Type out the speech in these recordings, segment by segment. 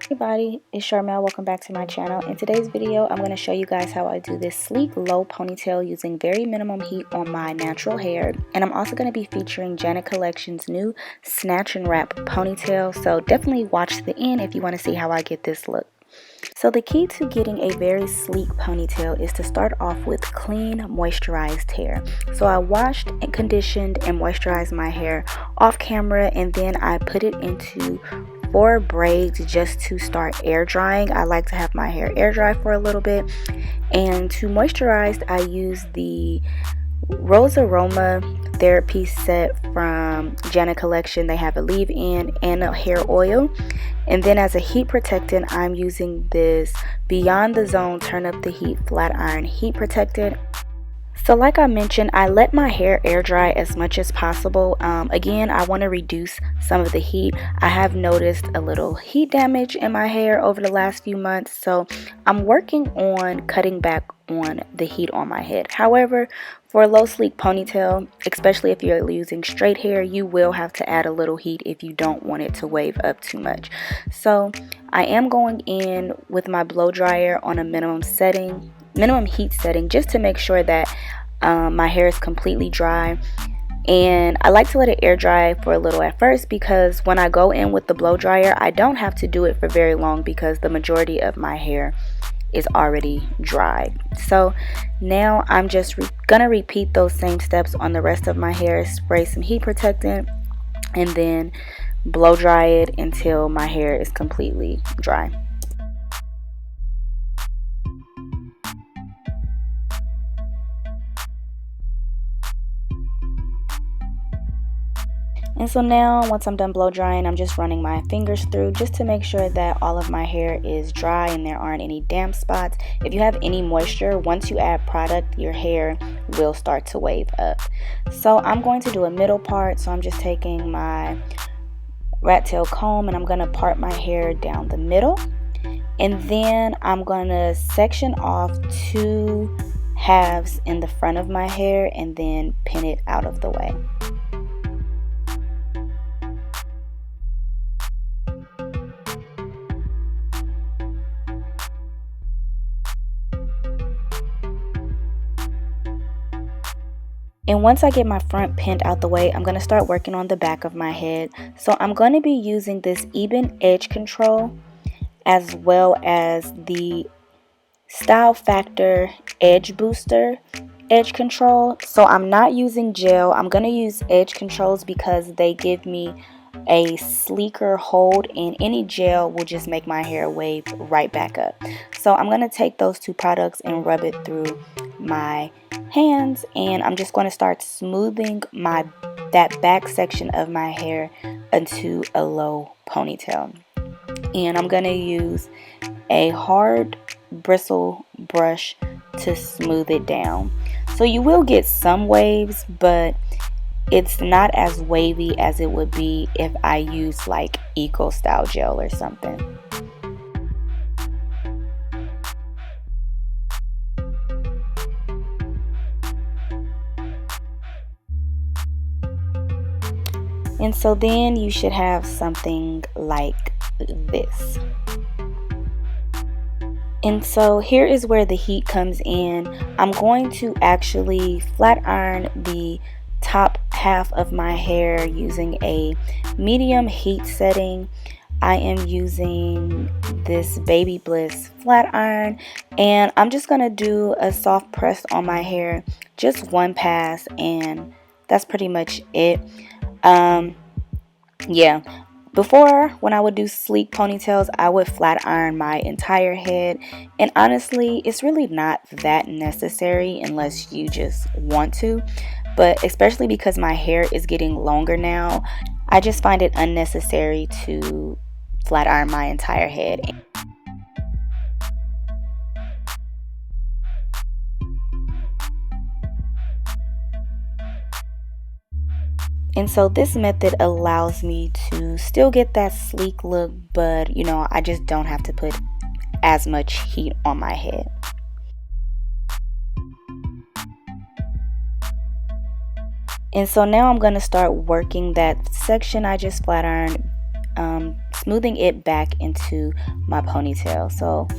Everybody, it's Charmel. Welcome back to my channel. In today's video, I'm going to show you guys how I do this sleek low ponytail using very minimum heat on my natural hair. And I'm also going to be featuring Janet Collection's new Snatch and Wrap Ponytail. So definitely watch to the end if you want to see how I get this look. So the key to getting a very sleek ponytail is to start off with clean, moisturized hair. So I washed and conditioned and moisturized my hair off camera, and then I put it into 4 braids just to start air drying. I like to have my hair air dry for a little bit. And to moisturize, I use the Rose Aroma Therapy set from Janet Collection. They have a leave-in and a hair oil. And then as a heat protectant, I'm using this Beyond the Zone Turn Up the Heat Flat Iron Heat Protectant. So like I mentioned, I let my hair air dry as much as possible. Again, I want to reduce some of the heat. I have noticed a little heat damage in my hair over the last few months, so I'm working on cutting back on the heat on my head. However, for a low sleek ponytail, especially if you're using straight hair, you will have to add a little heat if you don't want it to wave up too much. So I am going in with my blow dryer on a minimum heat setting, just to make sure that my hair is completely dry. And I like to let it air dry for a little at first, because when I go in with the blow dryer, I don't have to do it for very long because the majority of my hair is already dry. So now I'm just gonna repeat those same steps on the rest of my hair. Spray some heat protectant and then blow dry it until my hair is completely dry. And so now, once I'm done blow drying, I'm just running my fingers through just to make sure that all of my hair is dry and there aren't any damp spots. If you have any moisture, once you add product, your hair will start to wave up. So I'm going to do a middle part. So I'm just taking my rat tail comb and I'm going to part my hair down the middle. And then I'm going to section off 2 halves in the front of my hair and then pin it out of the way. And once I get my front pinned out the way, I'm going to start working on the back of my head. So I'm going to be using this Even Edge Control as well as the Style Factor Edge Booster edge control. So I'm not using gel. I'm going to use edge controls because they give me a sleeker hold, and any gel will just make my hair wave right back up. So I'm going to take those 2 products and rub it through my hands, and I'm just going to start smoothing that back section of my hair into a low ponytail. And I'm going to use a hard bristle brush to smooth it down. So you will get some waves, but it's not as wavy as it would be if I use like Eco Style gel or something. And so then you should have something like this. And so here is where the heat comes in. I'm going to actually flat iron the top half of my hair using a medium heat setting. I am using this Baby Bliss flat iron, and I'm just going to do a soft press on my hair, just 1 pass, and that's pretty much it. Yeah, before, when I would do sleek ponytails, I would flat iron my entire head, and honestly, it's really not that necessary unless you just want to. But especially because my hair is getting longer now, I just find it unnecessary to flat iron my entire head. And so this method allows me to still get that sleek look, but you know, I just don't have to put as much heat on my head. And so now I'm going to start working that section I just flat ironed, smoothing it back into my ponytail. So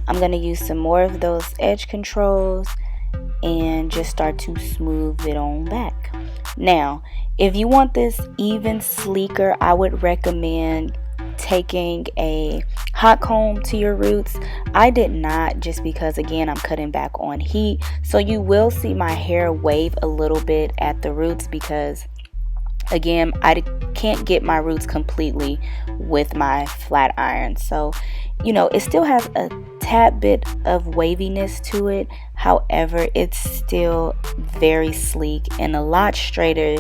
I'm going to use some more of those edge controls and just start to smooth it on back. Now, if you want this even sleeker, I would recommend taking a hot comb to your roots. I did not, just because again I'm cutting back on heat, so you will see my hair wave a little bit at the roots because again I can't get my roots completely with my flat iron. So you know, it still has a tad bit of waviness to it, however it's still very sleek and a lot straighter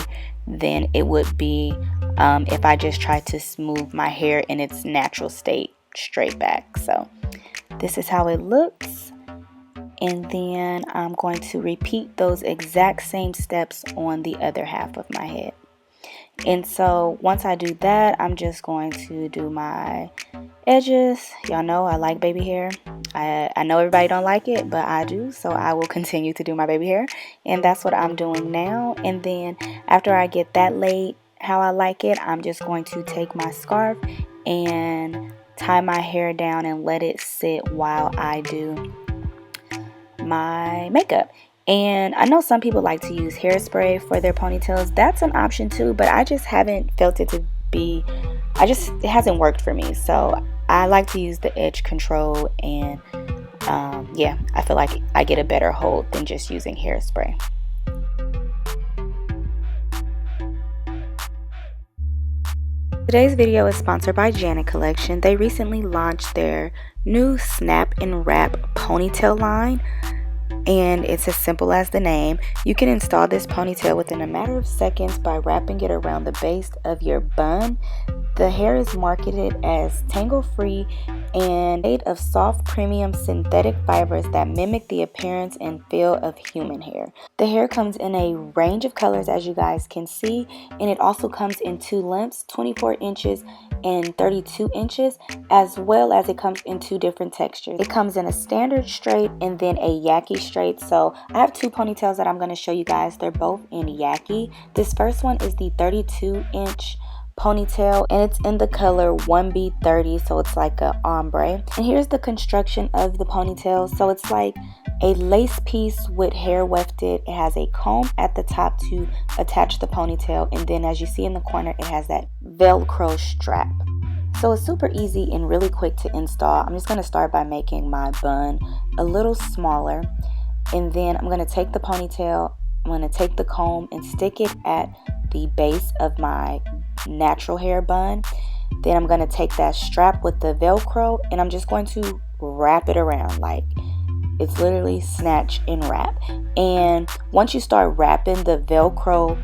than it would be if I just tried to smooth my hair in its natural state straight back. So this is how it looks, and then I'm going to repeat those exact same steps on the other half of my head. And so once I do that, I'm just going to do my edges. Y'all know I like baby hair. I know everybody don't like it, but I do, so I will continue to do my baby hair, and that's what I'm doing now. And then after I get that laid how I like it, I'm just going to take my scarf and tie my hair down and let it sit while I do my makeup. And I know some people like to use hairspray for their ponytails. That's an option too, but I just haven't felt it to be, it hasn't worked for me. So I like to use the edge control, and yeah, I feel like I get a better hold than just using hairspray. Today's video is sponsored by Janet Collection. They recently launched their new Snap and Wrap Ponytail line, and it's as simple as the name. You can install this ponytail within a matter of seconds by wrapping it around the base of your bun. The hair is marketed as tangle-free and made of soft premium synthetic fibers that mimic the appearance and feel of human hair. The hair comes in a range of colors, as you guys can see, and it also comes in two lengths, 24 inches and 32 inches, as well as it comes in two different textures. It comes in a standard straight and then a Yaki straight. So I have two ponytails that I'm going to show you guys. They're both in Yaki. This first one is the 32-inch ponytail, and it's in the color 1B30, so it's like a ombre. And here's the construction of the ponytail. So it's like a lace piece with hair wefted. It has a comb at the top to attach the ponytail, and then as you see in the corner, it has that Velcro strap. So it's super easy and really quick to install. I'm just going to start by making my bun a little smaller, and then I'm going to take the ponytail, I'm going to take the comb and stick it at the base of my natural hair bun. Then I'm going to take that strap with the Velcro and I'm just going to wrap it around. Like, it's literally snatch and wrap. And once you start wrapping, the Velcro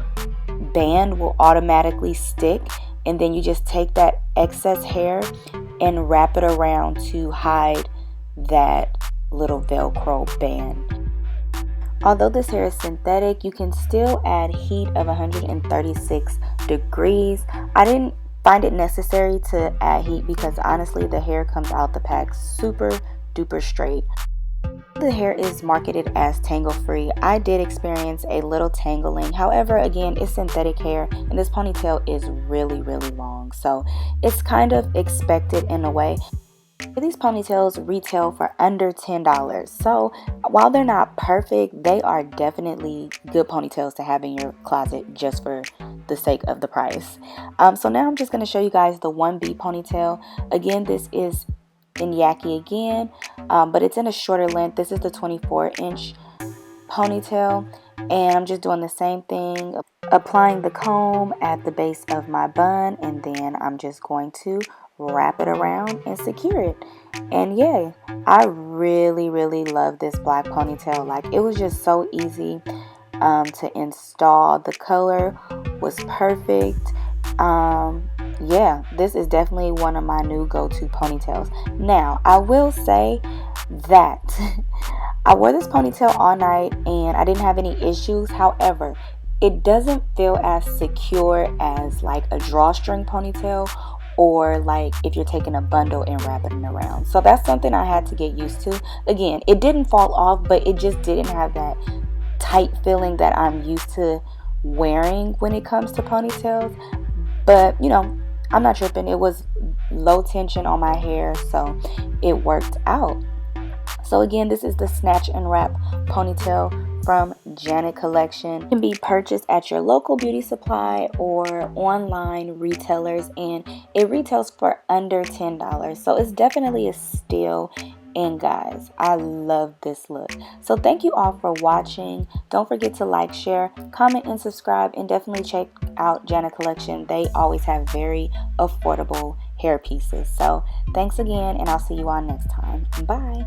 band will automatically stick, and then you just take that excess hair and wrap it around to hide that little Velcro band. Although this hair is synthetic, you can still add heat of 136 degrees. I didn't find it necessary to add heat because honestly the hair comes out the pack super duper straight. The hair is marketed as tangle free. I did experience a little tangling. However, again, it's synthetic hair and this ponytail is really long, so it's kind of expected in a way. These ponytails retail for under $10. So while they're not perfect, they are definitely good ponytails to have in your closet just for the sake of the price. So now I'm just going to show you guys the 1B ponytail. Again, this is in Yaki again, but it's in a shorter length. This is the 24-inch ponytail, and I'm just doing the same thing, applying the comb at the base of my bun, and then I'm just going to wrap it around and secure it. And yeah, I really love this black ponytail. Like, it was just so easy to install. The color was perfect. Yeah, this is definitely one of my new go-to ponytails. Now, I will say that I wore this ponytail all night and I didn't have any issues. However, it doesn't feel as secure as like a drawstring ponytail, or like if you're taking a bundle and wrapping it around. So that's something I had to get used to. Again, it didn't fall off, but it just didn't have that tight feeling that I'm used to wearing when it comes to ponytails. But you know, I'm not tripping. It was low tension on my hair, so it worked out. So again, this is the Snatch and Wrap Ponytail from Janet Collection. It can be purchased at your local beauty supply or online retailers, and it retails for under $10. So it's definitely a steal. And guys, I love this look. So thank you all for watching. Don't forget to like, share, comment, and subscribe, and definitely check out Janet Collection. They always have very affordable hair pieces. So thanks again, and I'll see you all next time. Bye.